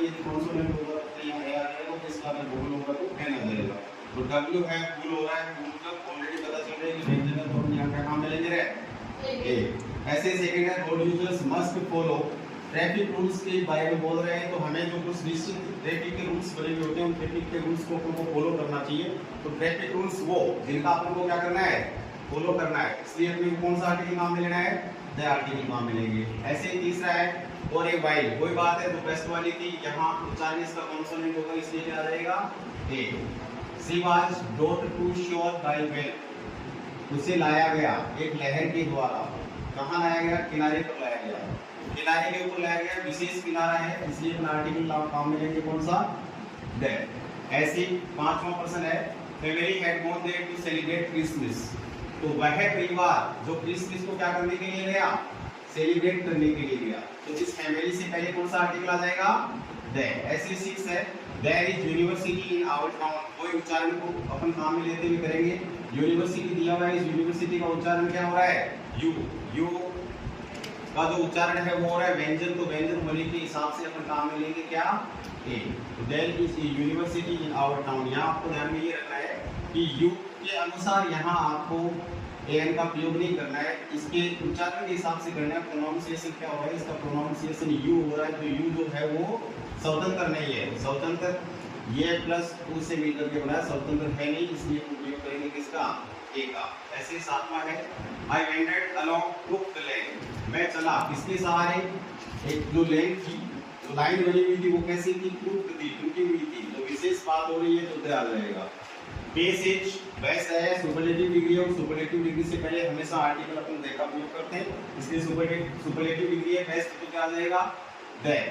यदि कॉन्सोनेंट होगा तो यहाँ ए आ जाएगा, तो इसका अगर वोवल होगा तो एन आ जाएगा। तो डब्ल्यू है फुल हो रहा है, मतलब ऑलरेडी पता चल रहा है कि व्यंजन है, तो हम यहाँ क्या काम में लेंगे रे ए। ऐसे सेकंड है road users must follow traffic rules के बारे में बोल रहे हैं, तो हमें जो कुछ निश्चित ट्रैफिक के रूल्स बने हुए होते हैं उन ट्रैफिक के रूल्स को अपन को फॉलो करना चाहिए। तो ट्रैफिक रूल्स वो जिनका अपन को क्या करना है, फॉलो करना है, इसलिए अपने को कौन सा आर्टिकल काम में लेना है, द आर्टिकल काम में लेंगे। ऐसे ही तीसरा है और ए वाइल, कोई बात है तो बेस्ट वाली थी, यहाँ उच्चारण इसका कॉन्सोनेंट होगा इसलिए क्या आ जाएगा ए। सी वाज ब्रॉट टू शोर बाय वेल, उसे लाया गया एक लहर के द्वारा, कहाँ लाया गया, किनारे पर लाया गया, किनारे के ऊपर लाया गया, विशेष किनारा है इसलिए अपना आर्टिकल काम में लेंगे कौन सा, दैट। ऐसे पांचवा प्रश्न है family had gone there to celebrate Christmas, तो वह परिवार जो क्रिसमस को क्या करने के लिए गया, सेलिब्रेट करने के लिए गया, तो इस फैमिली से पहले कौन सा आर्टिकल आ जाएगा, दैट। ऐसे 6 है there is university in our town, कोई उच्चारण को अपन काम में लेते हुए करेंगे। यूनिवर्सिटी दिया हुआ है, इस यूनिवर्सिटी का उच्चारण क्या हो रहा है, यू, यू का जो उच्चारण है वो हो रहा है व्यंजन, तो व्यंजन होने के हिसाब से अपन काम में लेंगे क्या, ए। तो there is university in our town, यहाँ आपको ध्यान में ये रखना है कि यू के अनुसार यहाँ आपको एन का प्रयोग नहीं करना है, इसके उच्चारण के हिसाब से करना है। प्रोनाउंसिएशन क्या हो रहा है, इसका प्रोनाउंसिएशन यू हो रहा है, तो यू जो है वो स्वतंत्र नहीं है, स्वतंत्र ये प्लस उ से मिलकर के बना है, स्वतंत्र है नहीं, इसलिए हम प्रयोग करेंगे किसका, ए का। ऐसे सातवां है I wended along took the lane, मैं चला किसके सहारे, एक जो लेन थी जो लाइन बनी हुई थी वो कैसी थी, टूटी हुई थी, तो विशेष बात हो रही है तो क्या आ जाएगा, बेसिक बेस्ट है सुपरलेटिव डिग्री, और सुपरलेटिव डिग्री से पहले हमेशा आर्टिकल अपन द का प्रयोग करते हैं, इसलिए सुपरलेटिव डिग्री है बेस्ट, तो क्या आ जाएगा द।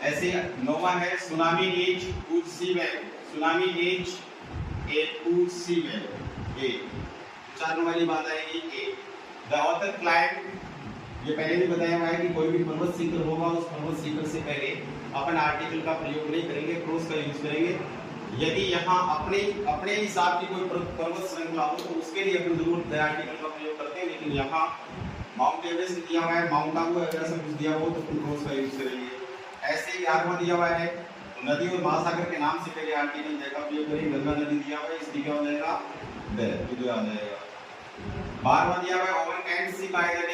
ऐसे नोवा है tsunami as could see well, tsunami as a could see well, a उच्चारण वाली बात आएगी ए। द ऑथर क्लाइंब, ये पहले भी बताया हुआ है कि कोई भी पर्वत शिखर होगा उस पर्वत शिखर से पहले अपन आर्टिकल का प्रयोग नहीं करेंगे, क्रॉस का यूज करेंगे। यदि यहाँ अपने हिसाब की कोई पर्वत श्रृंखला हो तो उसके लिए अपन जरूर द आर्टिकल का प्रयोग करते हैं, लेकिन यहाँ माउंट एवरेस्ट दिया हुआ है, माउंट आबू वगैरह सब कुछ दिया हुआ तो अपन क्रॉस का यूज करेंगे। ऐसे ही 11वां दिया हुआ है नदी और महासागर के नाम से पहले आर्टिकल द का प्रयोग करेंगे, गंगा नदी दिया हुआ है इसलिए क्या हो जाएगा द, आ जाएगा। 12वां दिया हुआ है oven can see by the